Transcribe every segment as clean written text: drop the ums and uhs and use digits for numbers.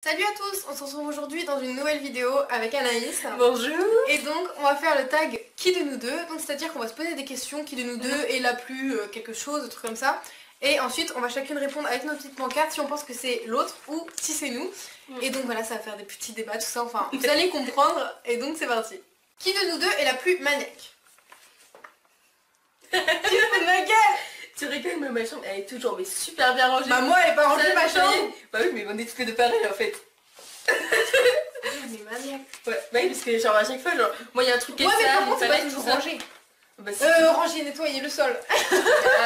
Salut à tous, on se retrouve aujourd'hui dans une nouvelle vidéo avec Anaïs. Bonjour. Et donc on va faire le tag qui de nous deux, donc c'est à dire qu'on va se poser des questions, qui de nous deux est la plus quelque chose, un truc comme ça. Et ensuite on va chacune répondre avec nos petites pancartes si on pense que c'est l'autre ou si c'est nous. Et donc voilà, ça va faire des petits débats, tout ça, enfin vous allez comprendre. Et donc c'est parti. Qui de nous deux est la plus maniaque? Tu fais de ma gueule. Tu rigoles, mais ma chambre elle est toujours mais super bien rangée. Bah moi elle est pas rangée ma chambre. Bah oui, mais on est toutes les deux pareilles en fait. On est maniaque. Ouais, bah oui, parce que genre à chaque fois, genre, moi il y a un truc qui est Ouais mais sale, par contre c'est pas fallait toujours tout ça. rangé. Bah, si. Ranger, nettoyer le sol.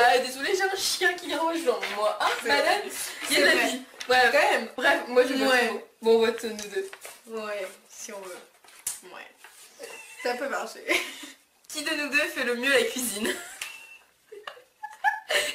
Ah, désolé, j'ai un chien qui range genre moi. Ah, malade. Il y a de la vrai. vie. Ouais, Quand même. bref, moi je Ouais. vote. Bon, on vote nous deux. Ouais, si on veut. Ouais. Ça peut marcher. Qui de nous deux fait le mieux la cuisine?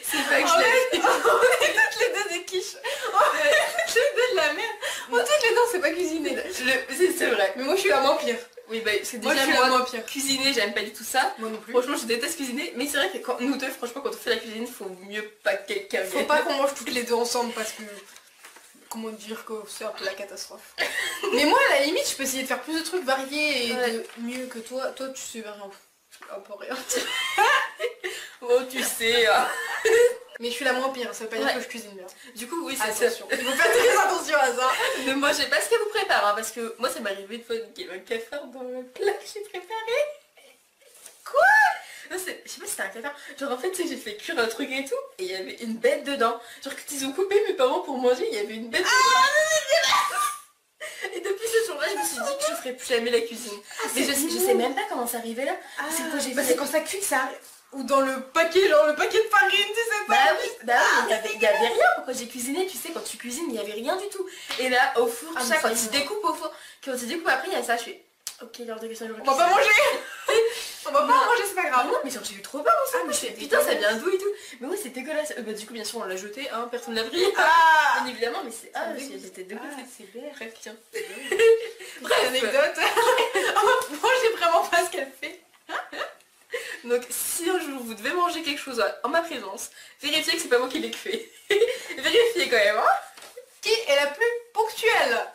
C'est pas que En je l'ai fait, on est toutes les deux des quiches. On est toutes les deux de la merde. On toutes les deux on sait pas cuisiner. C'est vrai. Mais moi je suis la moins pire. Oui, bah c'est Moi je déjà suis la moins pire. cuisiner, j'aime pas du tout ça. Moi non plus. Franchement, je déteste cuisiner, mais c'est vrai que quand nous deux, franchement, quand on fait la cuisine, faut mieux pas que quelqu'un Faut vienne. pas qu'on mange toutes les deux ensemble parce que... Comment dire que c'est un peu la catastrophe. Mais moi à la limite je peux essayer de faire plus de trucs variés et Ouais. de mieux que toi. Toi tu sais rien. Un peu rien. Oh, tu sais. Hein. Mais je suis la moins pire, ça veut pas dire Ouais. que je cuisine bien. Du coup, oui, c'est ça. Attention. Il faut faire très attention à ça. Ne mangez pas ce qu'elle vous prépare, hein, parce que moi, ça m'est arrivé une fois qu'il y avait un cafard dans le plat que j'ai préparé. Quoi? Non, je sais pas si c'était un cafard. Genre, en fait, tu sais, j'ai fait cuire un truc et tout, et il y avait une bête dedans. Genre, quand ils ont coupé mes parents pour manger, il y avait une bête dedans. Et depuis ce jour-là, je me suis dit que je ferais plus jamais la cuisine. Mais je sais même pas comment ça arrivait là. C'est quoi j'ai Bah fait. c'est quand ça cuit que ça... Ou dans le paquet, genre le paquet de farine, tu sais pas. Bah oui, il y avait rien quand j'ai cuisiné, tu sais, quand tu cuisines, il y avait rien du tout. Et là, au four, Ah, tout mais ça, quand c'est tu bon. découpes au four, quand tu découpes après, il y a ça, je fais, ok, l'heure de question, On va pas manger. On va pas Non. manger, c'est pas Ah grave. non, mais genre, j'ai eu trop peur aussi. Ah, mais Je fais, c'est putain, ça dégueulasse. vient d'où et tout. Mais ouais, c'est dégueulasse. Bah du coup, bien sûr, on l'a jeté, hein, personne l'a pris. Ah, Bien évidemment, mais c'est... Ah, Ça dégoûte. j'étais dégoûtée. Ah, c'est bête. Bref, tiens. Bref, anecdote. Moi j'ai vraiment pas ce qu'elle fait. Donc, si un jour vous devez manger quelque chose en ma présence, vérifiez que c'est pas moi qui l'ai fait. Vérifiez quand même, hein. Qui est la plus ponctuelle?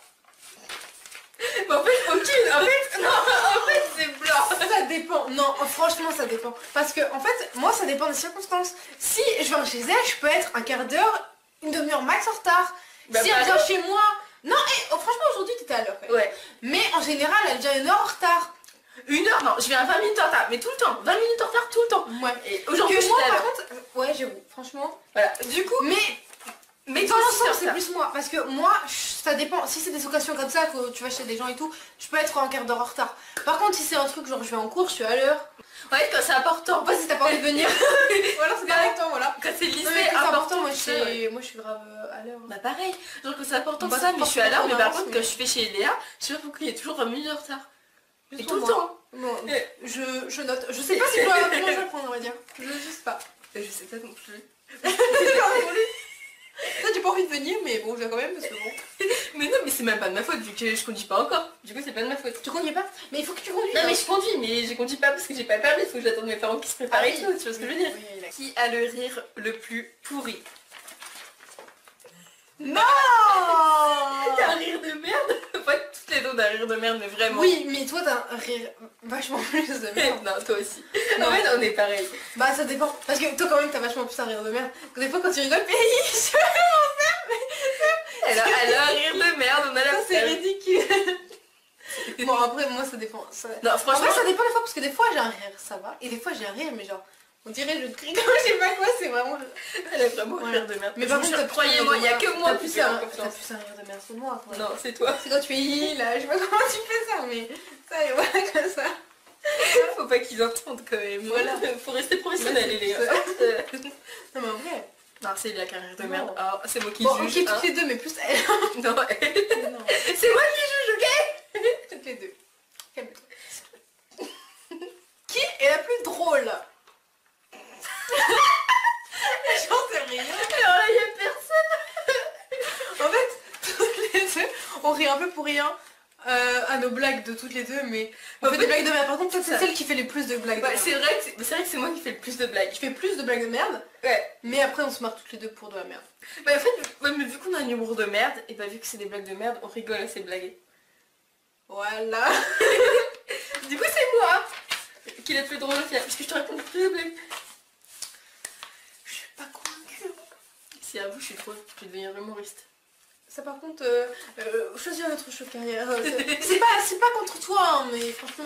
Mais en fait, aucune. En fait, c'est blanc. Ça dépend. Non, franchement ça dépend. Parce que en fait, moi ça dépend des circonstances. Si je viens chez elle, je peux être un quart d'heure, une demi-heure max en retard. Bah, si elle bah, vient chez moi... Non, franchement aujourd'hui t'étais à l'heure. quand même. Ouais. Mais en général elle vient une heure en retard. Une heure, non, je viens à 20 minutes en retard, mais tout le temps, 20 minutes en retard tout le temps. Ouais. Et aujourd'hui, Que je moi suis à par l'heure. contre... Ouais j'avoue, franchement. Voilà, du coup, Mais dans l'ensemble c'est plus moi. Parce que moi, ça dépend. Si c'est des occasions comme ça, que tu vas chez des gens et tout, je peux être un quart d'heure en retard. Par contre si c'est un truc genre je vais en cours, je suis à l'heure. Ouais, quand c'est important. Pas si t'as pas envie de venir. Ou alors c'est direct toi, voilà. Quand c'est le lycée, Non, mais c'est important, moi je tout ça, ouais. suis, moi, je suis grave à l'heure. Bah pareil, genre quand c'est important Bah, ça, mais je suis à l'heure, mais par forcément, contre mais- quand je fais chez Léa, je sais pas pourquoi il y a toujours 20 minutes de retard. Et Juste tout le pour moi. temps. Bon, Et- je note. Je sais pas si je dois comment je vais le prendre, on va dire. Je sais pas. Et je sais pas non plus. Toi j'ai pas envie de venir, mais bon, je viens quand même parce que bon. Mais non, mais c'est même pas de ma faute vu que je conduis pas encore. Du coup, c'est pas de ma faute. Tu conduis pas? Mais il faut que tu conduises. Non, mais je conduis, mais je conduis pas parce que j'ai pas le permis, il faut que j'attende mes parents qui se préparent et tout, tu vois ce que je veux dire. Qui a le rire le plus pourri? Non. T'as un rire de merde? Pas toutes les deux d'un rire de merde, mais vraiment. Oui, mais toi t'as un rire vachement plus de merde. Non, toi aussi. Non. En fait, on est pareil. Bah ça dépend. Parce que toi quand même t'as vachement plus un rire de merde. Des fois quand tu rigoles, mais Elle a un rire de merde, on a la c'est ridicule. Bon après moi ça dépend. Non, En franchement, vrai ça dépend des fois parce que des fois j'ai un rire, ça va. Et des fois j'ai un rire mais genre on dirait je crie comme je sais pas quoi, c'est vraiment... elle a vraiment un Ouais. rire de merde. Mais par contre t'as croyez-moi, il y a que moi t'as qui plus fais un confiance. rire de merde que moi quoi. Non, c'est toi. C'est quand tu es là, je sais pas comment tu fais ça mais ça et voilà comme ça. Faut pas qu'ils entendent quand même. Voilà. Faut rester professionnel, Ouais, les gars. Non mais en vrai. Non, c'est il a qu'un rire de Non. merde. Ah, c'est moi qui Bon ok juge. toutes hein. les deux mais plus elle. Non, Non. c'est moi qui juge, ok? Toutes les deux. Calme-toi. Qui est la plus drôle? J'en sais rien. Alors là, il y a personne. En fait, toutes les deux, on rit un peu pour rien. à nos blagues de toutes les deux, mais on fait des blagues de merde. Par contre, c'est celle qui fait les plus de blagues de merde. C'est vrai que c'est moi qui fais le plus de blagues. Je fais plus de blagues de merde, Ouais. mais après on se marre toutes les deux pour de la merde. Bah en fait, mais vu qu'on a un humour de merde, et bah vu que c'est des blagues de merde, on rigole à ces blagues. Voilà. Du coup c'est moi qui est la plus drôle au final, parce que je te raconte plus de blagues. Je suis pas convaincue. Si à vous je suis trop, je vais devenir humoriste. Ça par contre, choisir notre choix de carrière, c'est pas contre toi, hein, mais franchement,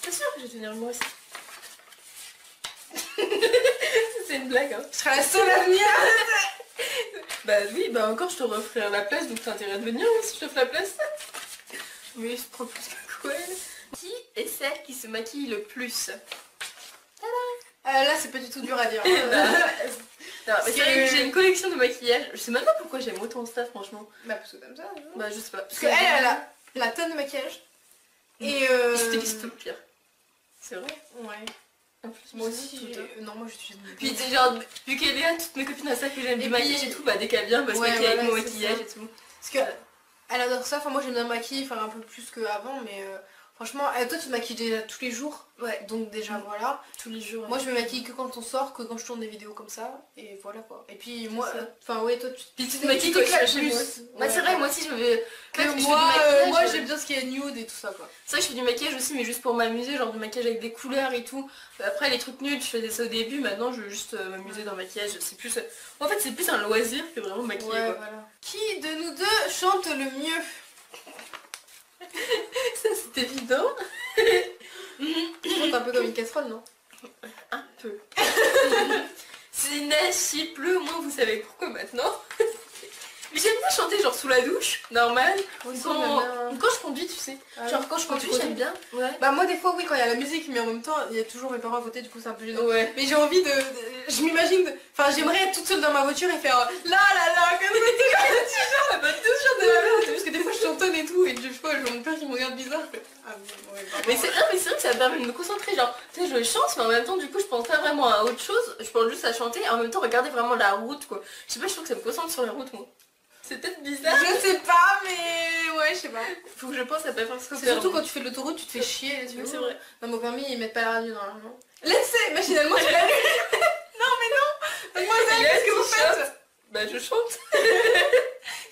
C'est sûr que je vais devenir humoriste. C'est une blague hein. je serai la seule à venir. Bah oui, bah encore je te referai la place, donc t'as intérêt de venir hein, si je te fais la place. Mais je prends plus que quoi. Qui est celle qui se maquille le plus? Là c'est pas du tout dur à dire. Non, mais c'est vrai que j'ai une collection de maquillage. Je sais même pas pourquoi j'aime autant ça franchement. Bah parce que t'aimes ça. Hein. Bah je sais pas. Parce qu'elle elle a la tonne de maquillage. Et j'utilise tout le pire. C'est vrai. Ouais. En plus, Moi aussi, tout le temps. non moi j'utilise. Puis c'est genre, vu qu'elle est là, toutes mes copines à ça que j'aime du maquillage et tout, bah dès qu'elle vient, bah se Ouais, maquiller avec voilà, mon c'est maquillage ça. et tout. Parce que elle adore ça. Enfin moi j'aime bien me maquiller, faire un peu plus qu'avant, mais franchement, toi tu te maquilles déjà tous les jours. Ouais. Donc déjà voilà. Tous les jours. Moi je me maquille que quand on sort, que quand je tourne des vidéos comme ça, et voilà quoi. Et puis moi, ça. enfin ouais toi Puis tu te tu maquilles quand je t'éclates suis chez moi. plus. Bah Ouais, c'est vrai, moi aussi je me fais... que Quand je fais du moi, maquillage, moi j'aime bien ce qui est nude et tout ça quoi. C'est vrai que je fais du maquillage aussi, mais juste pour m'amuser, genre du maquillage avec des couleurs et tout. Après les trucs nuls, je faisais ça au début, maintenant je veux juste m'amuser dans le maquillage. C'est plus... En fait c'est plus un loisir que vraiment maquiller Ouais, quoi. voilà. Qui de nous deux chante le mieux? Ça c'est évident. Tu chantes un peu comme une casserole, non? Un peu. Si neige, s'il pleut, au moins vous savez pourquoi maintenant. Mais j'aime bien chanter genre sous la douche, normal. Quand je conduis, tu sais. Ah Genre oui. quand je Quand tu conduis, j'aime conduis. bien. Ouais. Bah moi des fois oui quand il y a la musique mais en même temps il y a toujours mes parents à côté du coup c'est un peu gênant. Ouais. Mais j'ai envie je m'imagine, enfin j'aimerais être toute seule dans ma voiture et faire là comme ça toujours de la merde parce que des fois je chantonne et tout et des fois j'ai mon père qui me regarde bizarre. Je fais, ah ouais, pardon. Mais c'est vrai que ça me permet de me concentrer, genre, tu sais, je chante, mais en même temps, du coup, je pense pas vraiment à autre chose, je pense juste à chanter, et en même temps, regarder vraiment la route, quoi. Je sais pas, je trouve que ça me concentre sur la route, moi. C'est peut-être bizarre. Je sais pas mais ouais je sais pas. Faut que je pense à pas faire ce C'est surtout quand tu fais de l'autoroute tu te fais chier là, tu Oui, vois. c'est vrai. Dans mon permis ils mettent pas la radio normalement. Laissez, machinalement tu l'as lu. Non mais non. Mademoiselle, Là, qu'est-ce que vous tu faites? chantes. Bah, je chante.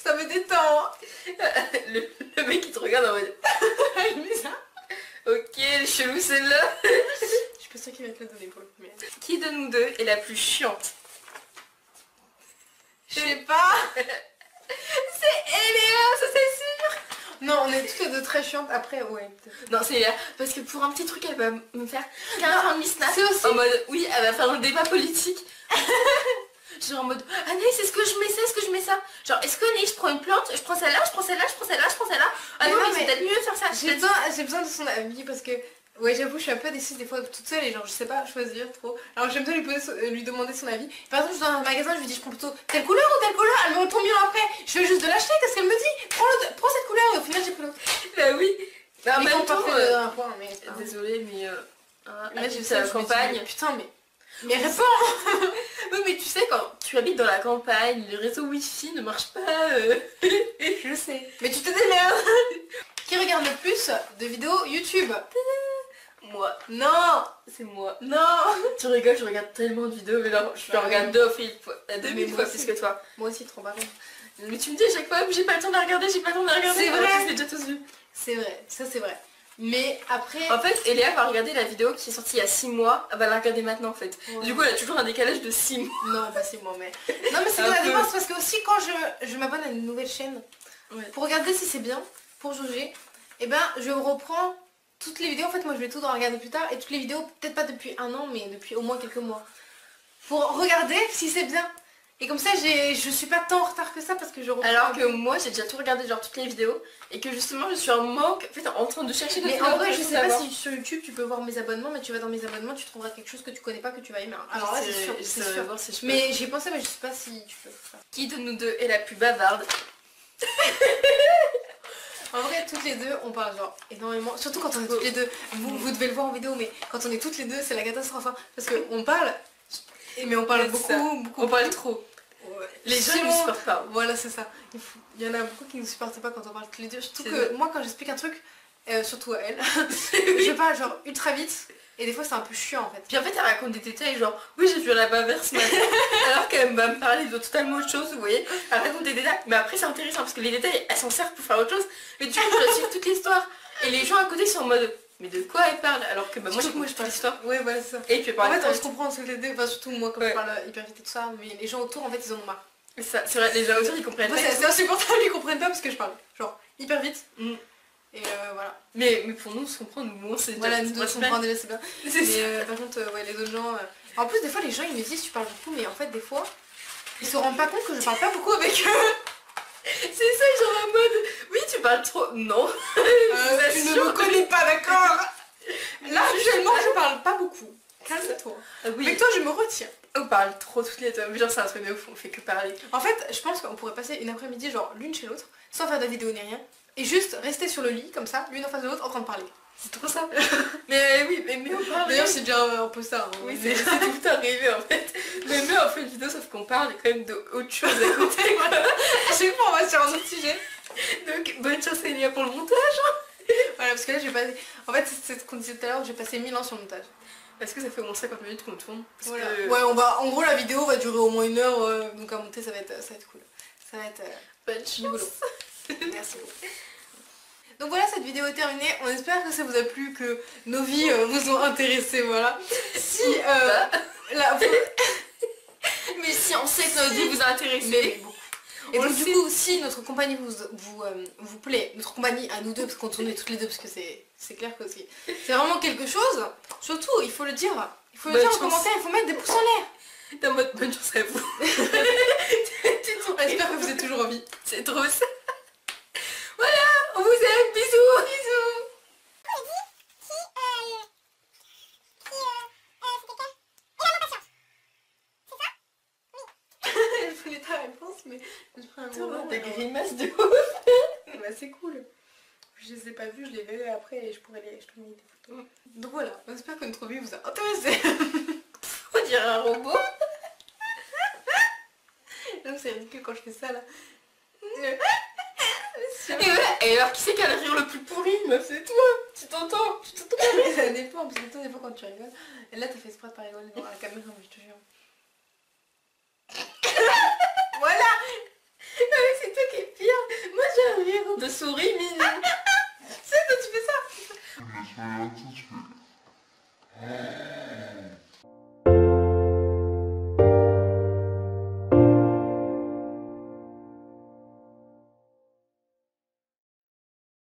Ça me détend. Le mec, il te regarde en mode, Je mets ça. ok, chelou celle-là. Je suis pas sûre qu'ils mettent le de l'épaule. Mais... Qui de nous deux est la plus chiante? Je sais pas. C'est Eléa, ça c'est sûr. Non, on est toutes les deux très chiantes. Après, ouais. Non, c'est là, parce que pour un petit truc, elle va me faire 15 Miss Nat. C'est aussi- En mode, oui, elle va faire un débat politique. Genre en mode, Anaïs, est-ce que je mets ça, est-ce que je mets ça? Genre, est-ce que Anaïs, je prends une plante, je prends celle-là, je prends celle-là, je prends celle-là, je prends celle-là. Ah Mais non, non, mais c'est mais peut-être mieux de faire ça. J'ai besoin de son avis parce que... Ouais, j'avoue, je suis un peu déçue des fois toute seule et genre je sais pas choisir trop. Alors j'aime bien lui demander son avis. Par exemple, je suis dans un magasin, je lui dis je prends plutôt telle couleur ou telle couleur, elle me répond bien après. Je vais juste de l'acheter, qu'est-ce qu'elle me dit? Prends cette couleur et au final j'ai pris l'autre. Bah oui. Bah, en Mais même quand temps, on fait un point, mais... désolée, mais Là j'ai habite ça à à la campagne. Putain mais réponds. Oui, mais tu sais, quand tu habites dans la campagne, les réseaux wifi ne marchent pas. Je sais. Mais tu te démerdes. Qui regarde le plus de vidéos YouTube? Moi. Non. C'est moi. Non. Tu rigoles, je regarde tellement de vidéos, mais là, je Bah regarde oui. 2000 fois Mais moi plus aussi. que toi. Moi aussi trop marrant. Mais tu me dis à chaque fois, j'ai pas le temps de la regarder, j'ai pas le temps de la regarder. C'est Alors, vrai. je l'ai déjà tous vu. C'est vrai, ça c'est vrai. Mais après... En fait, Eléa va regarder la vidéo qui est sortie il y a 6 mois, elle va la regarder maintenant en fait. Ouais. Du coup, elle a toujours un décalage de 6 mois. Non, pas c'est moi mais... Non mais c'est Un que la peu. différence parce que aussi quand je m'abonne à une nouvelle chaîne, Ouais. pour regarder si c'est bien, pour juger, et ben je reprends toutes les vidéos, en fait moi je vais tout regarder plus tard, et toutes les vidéos, peut-être pas depuis un an, mais depuis au moins quelques mois. Pour regarder si c'est bien. Et comme ça je suis pas tant en retard que ça parce que je reprends. Alors que moi, j'ai déjà tout regardé, genre toutes les vidéos, et que justement, je suis en manque, en fait, en train de chercher des Mais vidéos en vrai, que je veux sais pas savoir. si sur YouTube tu peux voir mes abonnements, mais tu vas dans mes abonnements, tu trouveras quelque chose que tu connais pas, que tu vas aimer. Alors là, c'est sûr, c'est sûr. Voir si je peux. Mais j'ai pensé, mais je sais pas si tu peux faire. Qui de nous deux est la plus bavarde? En vrai, toutes les deux, on parle genre énormément. Surtout quand on est toutes les deux. Vous devez le voir en vidéo, mais quand on est toutes les deux, c'est la catastrophe. Hein, parce qu'on parle, mais on parle C'est ça. beaucoup. On parle trop. Ouais. Les gens Sinon, ils nous supportent pas. Voilà, c'est ça. Il y en a beaucoup qui ne supportent pas quand on parle tous les deux. Surtout C'est que vrai. moi, quand j'explique un truc, surtout à elle, je parle genre ultra vite. Et des fois, c'est un peu chiant en fait. Puis en fait elle raconte des détails genre oui j'ai vu la bavère ce matin alors qu'elle va me parler de totalement autre chose, vous voyez. Elle raconte des détails mais après c'est intéressant parce que les détails elle s'en sert pour faire autre chose. Mais du coup je dois suivre toute l'histoire. Et les gens à côté sont en mode mais de quoi elle parle alors que bah, moi je parle l'histoire. Ouais, voilà, c'est ça. Et puis En par fait, on se comprend entre les deux. Enfin, surtout moi, quand Ouais. je parle hyper vite et tout ça. Mais les gens autour, en fait, ils en ont marre. c'est vrai, les gens autour ils comprennent Moi, pas. c'est insupportable, ils comprennent pas parce que je parle genre hyper vite. Mm. Et voilà. Mais pour nous on se comprend, nous on sait Voilà, déjà, nous c'est deux, on principal. comprend déjà, c'est bien. C'est Mais ça. par contre, ouais, les autres gens. En plus, des fois, les gens ils me disent tu parles beaucoup, mais en fait, des fois, ils se rendent pas compte que je parle pas beaucoup avec eux. C'est ça, genre en mode oui tu parles trop. Non. Tu ne me connais pas, d'accord. Là, actuellement, je parle pas beaucoup. Calme-toi. Oui. Avec toi, je me retiens. On parle trop toutes les deux. Genre c'est un truc de ouf, on fait que parler. En fait, je pense qu'on pourrait passer une après-midi, genre l'une chez l'autre, sans faire de vidéo ni rien, et juste rester sur le lit, comme ça, l'une en face de l'autre, en train de parler. C'est trop ça. Mais oui, mais on parle. D'ailleurs, c'est déjà un peu ça. Hein. Oui, c'est tout arrivé en fait. Mais mieux on fait une vidéo sauf qu'on parle quand même d'autre chose à côté. Voilà. À chaque fois, on va sur un autre sujet. Donc bonne chance Elia pour le montage. Voilà, parce que là, j'ai passé. En fait, c'est ce qu'on disait tout à l'heure, j'ai passé 1000 ans sur le montage. Est-ce que ça fait au moins 50 minutes qu'on tourne? Parce Voilà. que... Ouais, on va. En gros, la vidéo va durer au moins 1 heure, donc à monter, ça va être cool. Ça va être Bonne du boulot. chance. Merci beaucoup. Donc voilà, cette vidéo est terminée. On espère que ça vous a plu, que nos vies vous ont intéressé, voilà. Si la, Mais si on sait que notre vie vous a intéressé. mais beaucoup. Et On donc le du sait. coup, si notre compagnie vous plaît, notre compagnie à nous deux, parce qu'on tournait toutes les deux, parce que c'est clair que c'est vraiment quelque chose, surtout, il faut le dire. Il faut le Bonne dire en chance. commentaire, il faut mettre des pouces en l'air. T'es en mode bonne chance à vous. On espère que vous êtes toujours en vie. C'est trop ça. Voilà, on vous aime, bisous. Bisous. Elle voulait ta réponse, mais je prends un moment. Des alors. grimaces de ouf. Bah, c'est cool. Je les ai pas vus, je les verrai après et je pourrai je te mets des photos. Donc voilà, on espère que notre vie vous a intéressé. On dirait un robot. Donc c'est ridicule quand je fais ça là. Et voilà. Et alors qui c'est qui a le rire le plus pourri, meuf? C'est toi. Tu t'entends? Tu t'entends? Ça dépend, parce que toi des fois quand tu rigoles, et là t'as fait exprès de pas rigoler devant la caméra, mais je te jure. Voilà. Non mais c'est toi qui es pire. Moi j'ai un rire de souris mignon. C'est toi tu fais ça. Yes, I am.